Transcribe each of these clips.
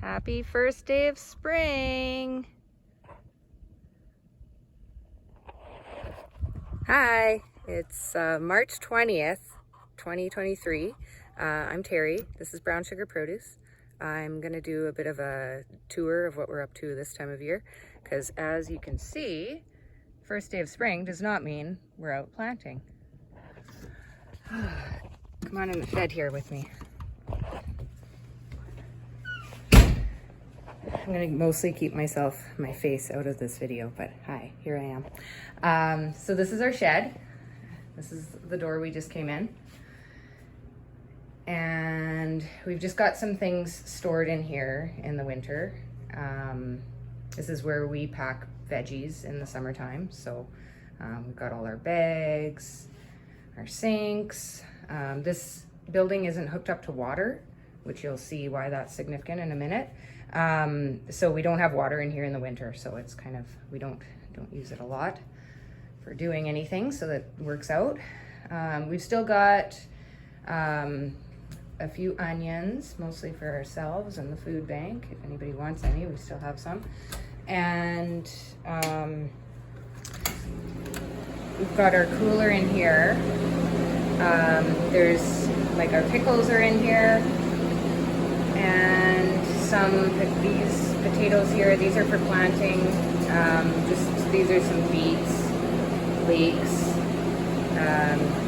Happy first day of spring. Hi, it's March 20th, 2023. I'm Terry. This is Brown Sugar Produce. I'm going to do a bit of a tour of what we're up to this time of year because, as you can see, first day of spring does not mean we're out planting. Come on in the shed here with me. I'm going to mostly keep my face out of this video, but hi, here I am. So this is our shed. This is the door we just came in. And we've just got some things stored in here in the winter. This is where we pack veggies in the summertime. So we've got all our bags, our sinks. This building isn't hooked up to water, which you'll see why that's significant in a minute. So we don't have water in here in the winter, so it's kind of, we don't use it a lot for doing anything, so that works out. We've still got a few onions, mostly for ourselves and the food bank. If anybody wants any, we still have some. And we've got our cooler in here. There's like our pickles are in here, and these potatoes here, these are for planting. These are some beets, leeks,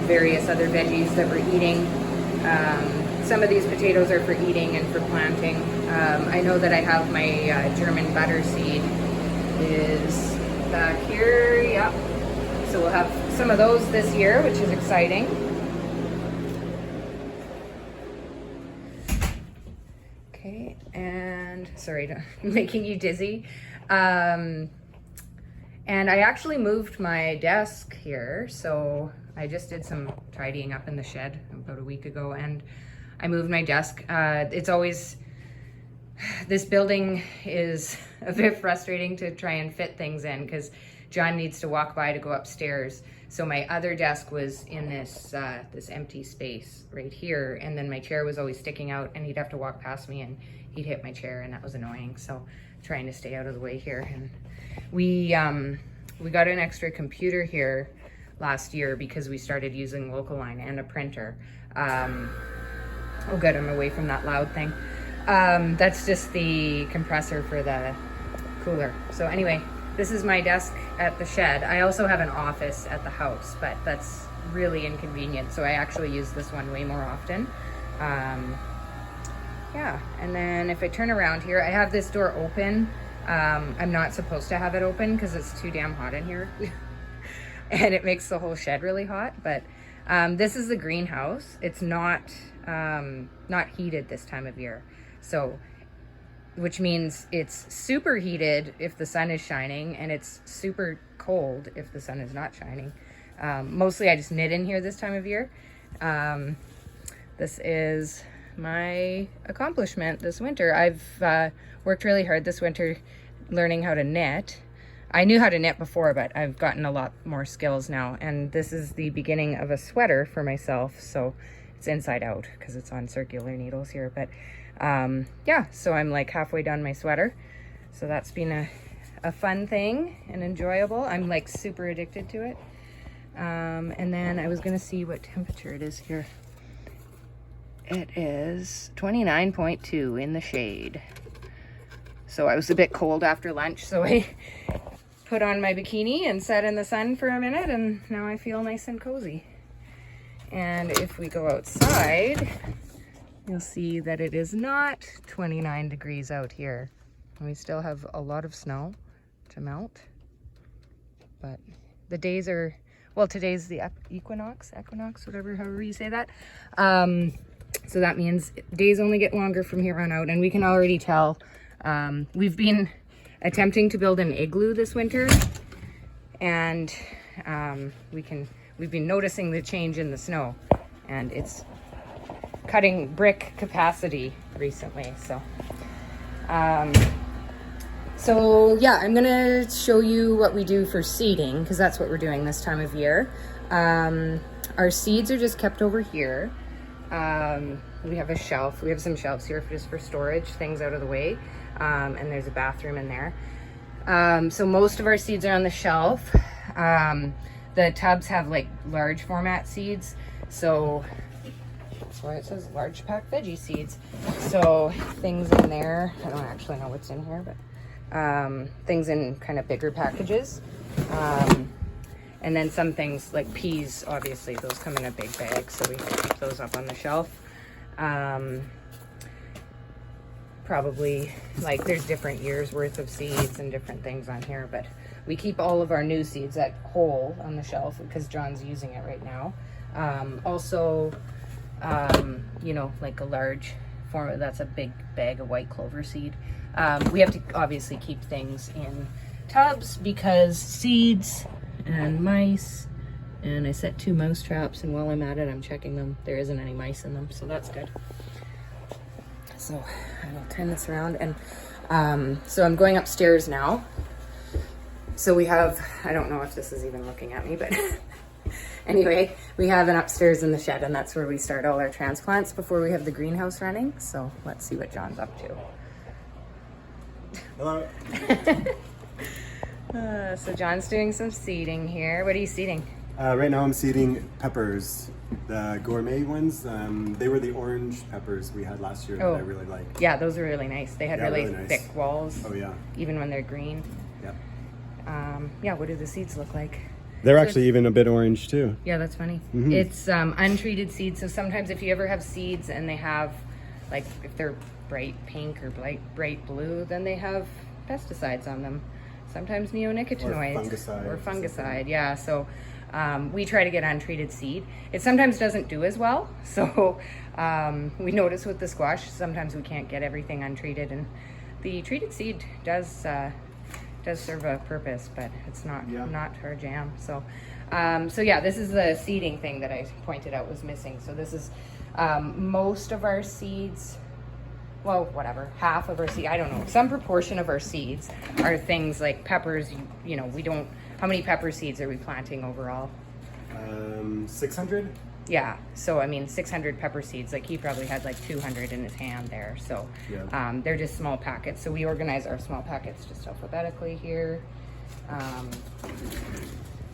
various other veggies that we're eating. Some of these potatoes are for eating and for planting. I know that I have my German butter seed is back here, yep. So we'll have some of those this year, which is exciting. Okay, and sorry, I'm making you dizzy. And I actually moved my desk here, so I just did some tidying up in the shed about a week ago, and I moved my desk. It's always, this building is a bit frustrating to try and fit things in because John needs to walk by to go upstairs. So my other desk was in this empty space right here, and then my chair was always sticking out, and he'd have to walk past me and he'd hit my chair, and that was annoying. So trying to stay out of the way here. And we got an extra computer here last year because we started using Local Line and a printer. Oh good, I'm away from that loud thing. That's just the compressor for the cooler. So anyway, this is my desk at the shed. I also have an office at the house, but that's really inconvenient. So I actually use this one way more often. Yeah, and then if I turn around here, I have this door open. I'm not supposed to have it open because it's too damn hot in here. And it makes the whole shed really hot, but this is the greenhouse. It's not heated this time of year. So, which means it's super heated if the sun is shining, and it's super cold if the sun is not shining. Mostly I just knit in here this time of year. This is my accomplishment this winter. I've worked really hard this winter learning how to knit. I knew how to knit before, but I've gotten a lot more skills now, and this is the beginning of a sweater for myself. So it's inside out because it's on circular needles here, but yeah, so I'm like halfway done my sweater, so that's been a fun thing and enjoyable. I'm like super addicted to it. And then I was gonna see what temperature it is here. It is 29.2 in the shade. So I was a bit cold after lunch, so I put on my bikini and sat in the sun for a minute, and now I feel nice and cozy. And if we go outside, you'll see that it is not 29 degrees out here. And we still have a lot of snow to melt. But the days are, well, today's the equinox, however you say that. So that means days only get longer from here on out, and we can already tell. We've been attempting to build an igloo this winter, and we've been noticing the change in the snow, and it's cutting brick capacity recently. So yeah, I'm gonna show you what we do for seeding, because that's what we're doing this time of year. Our seeds are just kept over here. we have a shelf. We have some shelves here just for storage, things out of the way. And there's a bathroom in there. So most of our seeds are on the shelf. The tubs have like large format seeds. So that's why it says large pack veggie seeds. So things in there, I don't actually know what's in here, but things in kind of bigger packages. And then some things like peas, obviously those come in a big bag, so we keep those up on the shelf. Probably like there's different years worth of seeds and different things on here, but we keep all of our new seeds at whole on the shelf because John's using it right now. Also, you know, like a large form, that's a big bag of white clover seed. We have to obviously keep things in tubs because seeds and mice, and I set 2 mouse traps, and while I'm at it I'm checking them. There isn't any mice in them, so that's good. So I will turn this around, and so I'm going upstairs now. So we have, I don't know if this is even looking at me, but anyway, we have an upstairs in the shed, and that's where we start all our transplants before we have the greenhouse running. So let's see what John's up to. Hello. So John's doing some seeding here. What are you seeding? Right now I'm seeding peppers, the gourmet ones. They were the orange peppers we had last year that I really liked. Yeah, those are really nice. They had really nice. thick walls. Oh yeah. Even when they're green. Yep. Yeah, what do the seeds look like? They're actually even a bit orange too. Yeah, that's funny. Mm-hmm. It's untreated seeds, so sometimes if you ever have seeds and they have, like, if they're bright pink or bright blue, then they have pesticides on them. Sometimes neonicotinoids. Or fungicide, yeah. So we try to get untreated seed. It sometimes doesn't do as well, so we notice with the squash, sometimes we can't get everything untreated, and the treated seed does serve a purpose, but it's not our jam. So so yeah, this is the seeding thing that I pointed out was missing. So this is most of our seeds, well, whatever, half of our seed, I don't know, some proportion of our seeds are things like peppers. You know, we don't, how many pepper seeds are we planting overall? 600? Yeah, so I mean 600 pepper seeds, like he probably had like 200 in his hand there. So they're just small packets. So we organize our small packets just alphabetically here.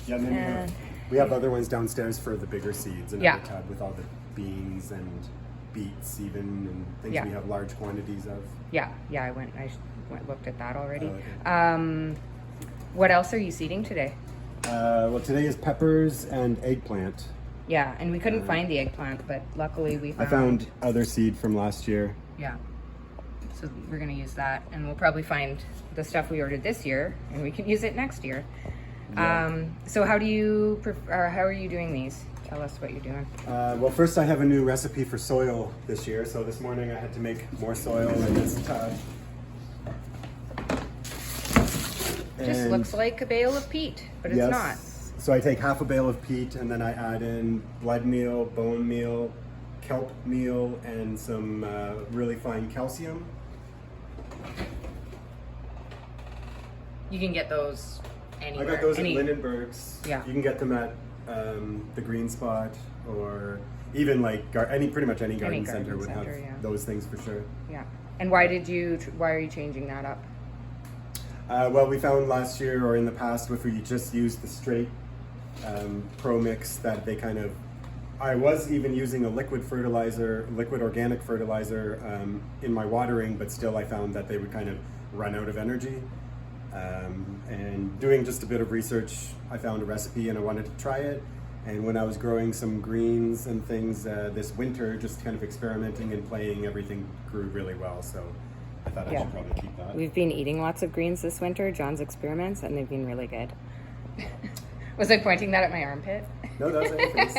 Yeah, and then we have other ones downstairs for the bigger seeds, another tub with all the beans and beets even, and things we have large quantities of. Yeah, I went looked at that already. Oh, okay. What else are you seeding today? Well, today is peppers and eggplant. Yeah, and we couldn't find the eggplant, but luckily we found... I found other seed from last year. Yeah. So we're going to use that, and we'll probably find the stuff we ordered this year, and we can use it next year. Yeah. So how are you doing these? Tell us what you're doing. Well, first I have a new recipe for soil this year. So this morning I had to make more soil in this tub. Just looks like a bale of peat, but it's not. So I take half a bale of peat, and then I add in blood meal, bone meal, kelp meal, and some really fine calcium. You can get those anywhere. I got those at Lindenberg's. Yeah. You can get them at the Green Spot, or even like pretty much any garden center would have those things for sure. Yeah. And why are you changing that up? Well, we found last year or in the past, if we just used the straight Pro Mix, that they kind of, I was even using a liquid organic fertilizer in my watering, but still I found that they would kind of run out of energy. And doing just a bit of research, I found a recipe and I wanted to try it. And when I was growing some greens and things this winter, just kind of experimenting and playing, everything grew really well. So I thought I should probably keep that. We've been eating lots of greens this winter, John's experiments, and they've been really good. Was I pointing that at my armpit? No, that was at your face.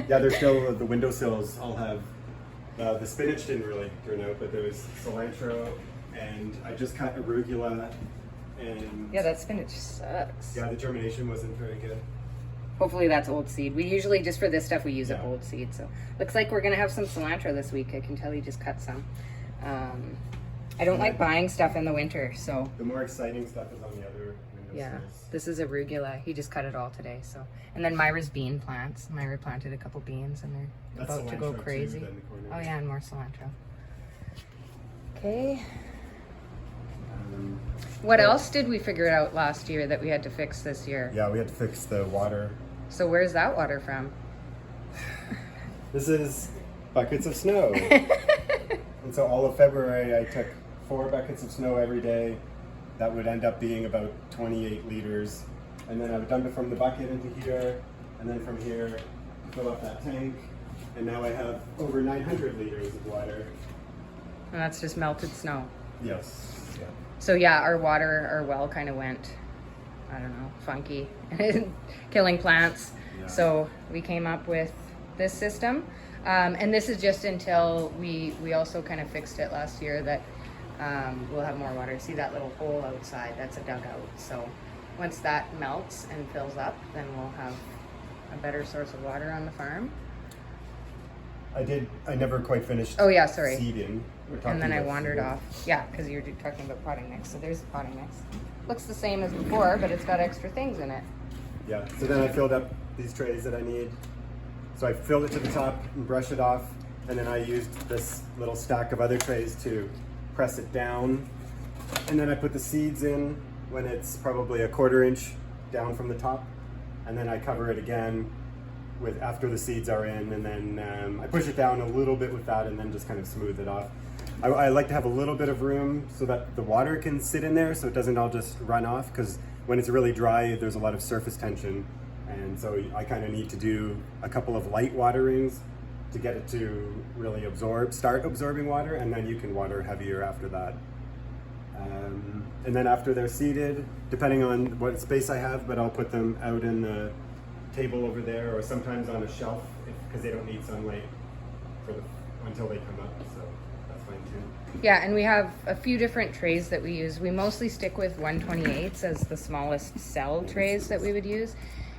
Yeah, there's still the windowsills all have, the spinach didn't really turn out, but there was cilantro, and I just cut arugula, and... Yeah, that spinach sucks. Yeah, the germination wasn't very good. Hopefully that's old seed. We usually, just for this stuff, we use old seed. So looks like we're going to have some cilantro this week. I can tell you just cut some. I don't like buying stuff in the winter, so... The more exciting stuff is on the other window. Yeah, this is arugula. He just cut it all today. So, and then Myra's bean plants. Myra planted a couple beans, and they're That's about to go cilantro too, crazy. then the corner. Oh yeah, and more cilantro. Okay. What else did we figure out last year that we had to fix this year? Yeah, we had to fix the water. So where's that water from? This is buckets of snow. And so all of February I took 4 buckets of snow every day. That would end up being about 28 liters. And then I would dump it from the bucket into here, and then from here fill up that tank. And now I have over 900 liters of water. And that's just melted snow. Yes. Yeah. So yeah, our well kind of went, I don't know, funky, killing plants. Yeah. So we came up with this system. And this is just until we also kind of fixed it last year that we'll have more water. See that little hole outside? That's a dugout. So once that melts and fills up, then we'll have a better source of water on the farm. I never quite finished Oh yeah, sorry. seeding. And then I wandered off. Yeah, because you were talking about potting mix. So there's the potting mix. Looks the same as before, but it's got extra things in it. Yeah, so then I filled up these trays that I need. So I filled it to the top and brushed it off, and then I used this little stack of other trays to press it down. And then I put the seeds in when it's probably a 1/4 inch down from the top, and then I cover it again with after the seeds are in, and then I push it down a little bit with that, and then just kind of smooth it off. I like to have a little bit of room so that the water can sit in there, so it doesn't all just run off, because when it's really dry, there's a lot of surface tension. And so I kind of need to do a couple of light waterings to get it to really start absorbing water, and then you can water heavier after that. And then after they're seeded, depending on what space I have, but I'll put them out in the table over there, or sometimes on a shelf, because they don't need sunlight until they come up, so that's fine too. Yeah, and we have a few different trays that we use. We mostly stick with 128s as the smallest cell trays that we would use.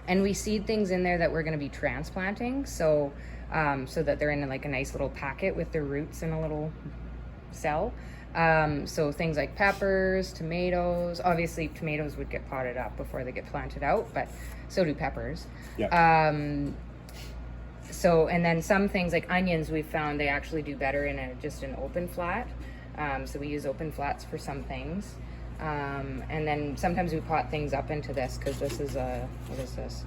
And we seed things in there that we're going to be transplanting, so that they're in like a nice little packet with their roots in a little cell. So things like peppers, tomatoes. Obviously, tomatoes would get potted up before they get planted out, but so do peppers. Yeah. So, and then some things like onions, we've found they actually do better in just an open flat. So we use open flats for some things. And then sometimes we pot things up into this, because this is what is this?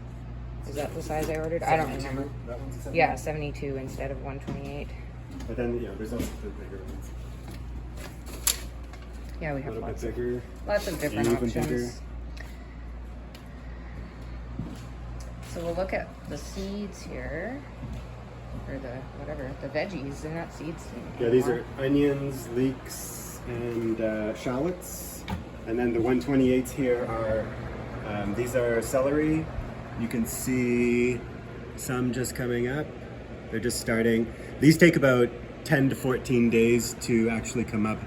Is that the size I ordered? 72. I don't remember. That one's a 72? Yeah, 72 instead of 128. But then, there's also the bigger ones. Yeah, we have A little lots bit bigger. Lots of different Even options. bigger. So we'll look at the seeds here, or the veggies. They're not seeds anymore. Yeah, these are onions, leeks, and shallots. And then the 128s here are, these are celery. You can see some just coming up. They're just starting. These take about 10 to 14 days to actually come up.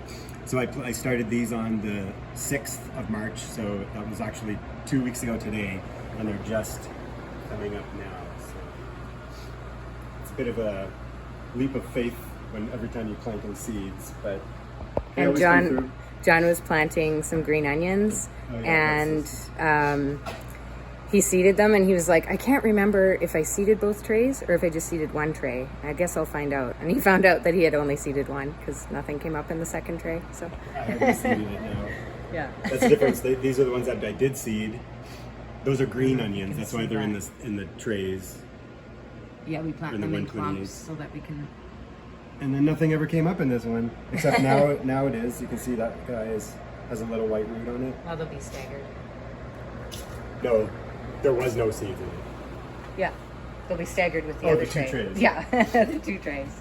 So I started these on the 6th of March, so that was actually 2 weeks ago today, and they're just coming up now. So it's a bit of a leap of faith every time you're planting seeds, but they And always come through. John was planting some green onions, Oh, yeah, and he seeded them, and he was like, I can't remember if I seeded both trays or if I just seeded one tray. I guess I'll find out. And he found out that he had only seeded one, because nothing came up in the second tray. So I haven't seeded it now. yeah, That's the difference. These are the ones that I did seed. Those are green onions. That's why they're in the trays. yeah, we plant And the them in 128s. clumps so that we can. And then nothing ever came up in this one, except now it is. You can see that guy has a little white root on it. Well, they'll be staggered. No, there was no seeds in it. Yeah, they'll be staggered with the Oh, other the two tray. trays. Yeah, the 2 trays.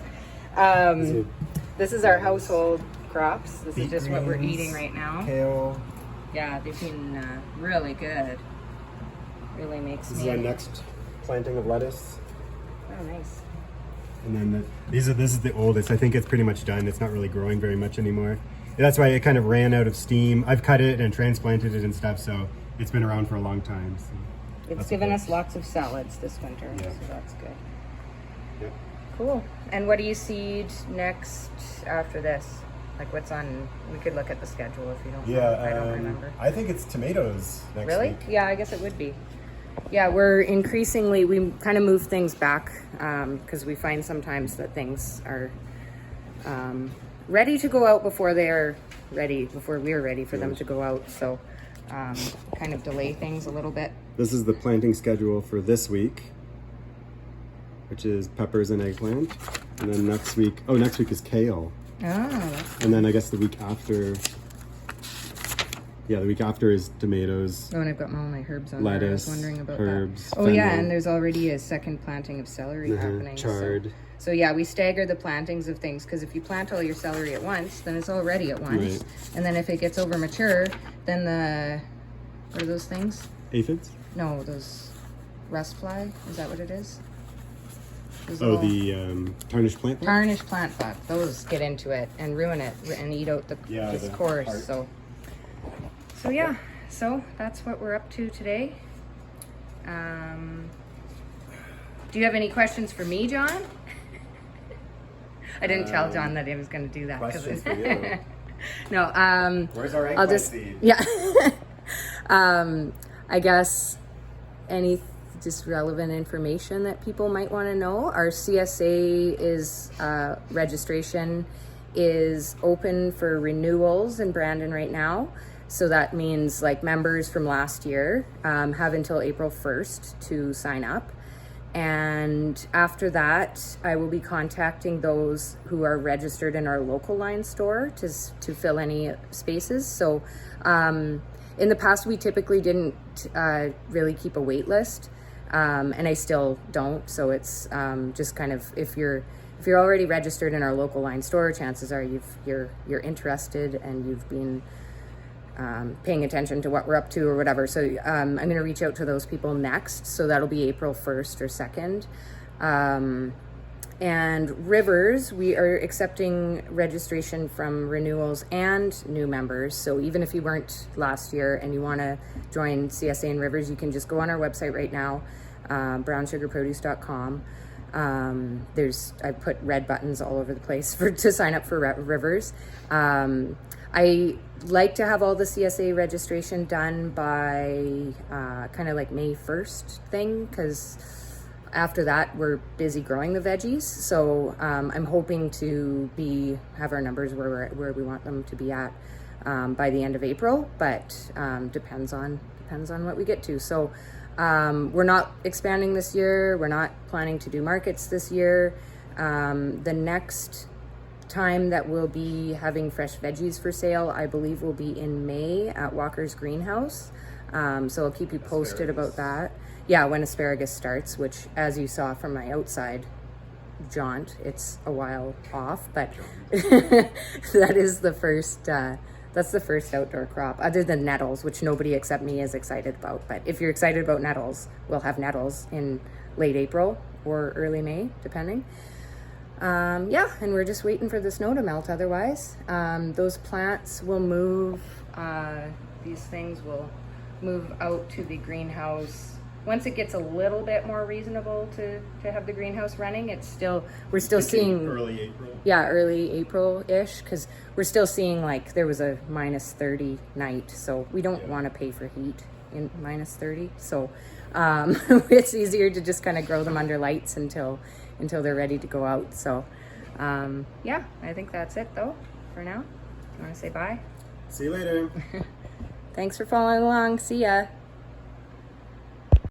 This is our household crops. This is Beet just what we're greens, eating right now. Kale. Yeah, they've been really good. Really makes This me. is our next planting of lettuce. Oh, nice. And then this is the oldest. I think it's pretty much done. It's not really growing very much anymore. That's why it kind of ran out of steam. I've cut it and transplanted it and stuff, so it's been around for a long time. So It's that's given okay. us lots of salads this winter, Yeah. so that's good. Yep. Cool. And what do you seed next after this? Like what's on? We could look at the schedule if you don't. Yeah, I don't remember. I think it's tomatoes next Really? week. Yeah, I guess it would be. Yeah, we're increasingly, we kind of move things back because we find sometimes that things are ready to go out before we're ready for them to go out. So kind of delay things a little bit. This is the planting schedule for this week, which is peppers and eggplant. And then next week is kale. Oh, And then I guess the week after is tomatoes. oh, and I've got all my herbs on there. I Lettuce, was wondering about herbs, that. Oh yeah, fennel. and there's already a second planting of celery happening. Chard. So yeah, we stagger the plantings of things because if you plant all your celery at once, then it's all ready at once. Right. And then if it gets over mature, then what are those things? Aphids? No, those rust fly. Is that what it is? Those Oh, little the tarnished plant bug? tarnished plant bug. Those get into it and ruin it and eat out the the cores. heart. So yeah. So that's what we're up to today. Do you have any questions for me, John? I didn't tell John that I was going to do that. Questions for you. No. Where's our I'll eggplant just seed? yeah. I guess any just relevant information that people might want to know. Our CSA is registration is open for renewals in Brandon right now. So that means like members from last year have until April 1st to sign up. And after that, I will be contacting those who are registered in our local line store to fill any spaces. So in the past, we typically didn't really keep a wait list, and I still don't. So it's just kind of if you're already registered in our local line store, chances are you're interested and you've been paying attention to what we're up to or whatever. So I'm going to reach out to those people next. So that'll be April 1st or 2nd. And Rivers, we are accepting registration from renewals and new members. So even if you weren't last year and you want to join CSA and Rivers, you can just go on our website right now, brownsugarproduce.com. I put red buttons all over the place to sign up for Rivers. I like to have all the CSA registration done by kind of like May 1st thing, because after that we're busy growing the veggies. So I'm hoping to have our numbers where we want them to be at by the end of April, but depends on what we get to. So we're not expanding this year. We're not planning to do markets this year. The next time that we'll be having fresh veggies for sale, I believe, will be in May at Walker's Greenhouse. So I'll keep you posted about that. Yeah, when asparagus starts, which, as you saw from my outside jaunt, it's a while off, but that is the first. That's the first outdoor crop, other than nettles, which nobody except me is excited about. But if you're excited about nettles, we'll have nettles in late April or early May, depending. Yeah, and we're just waiting for the snow to melt otherwise. Those plants will move, these things will move out to the greenhouse. Once it gets a little bit more reasonable to have the greenhouse running, we're still seeing early April. Yeah, early April-ish, because we're still seeing like there was a minus 30 night, so we don't want to pay for heat in minus 30. So it's easier to just kind of grow them under lights until they're ready to go out. So yeah, I think that's it though for now. You want to say bye? See you later. Thanks for following along. See ya.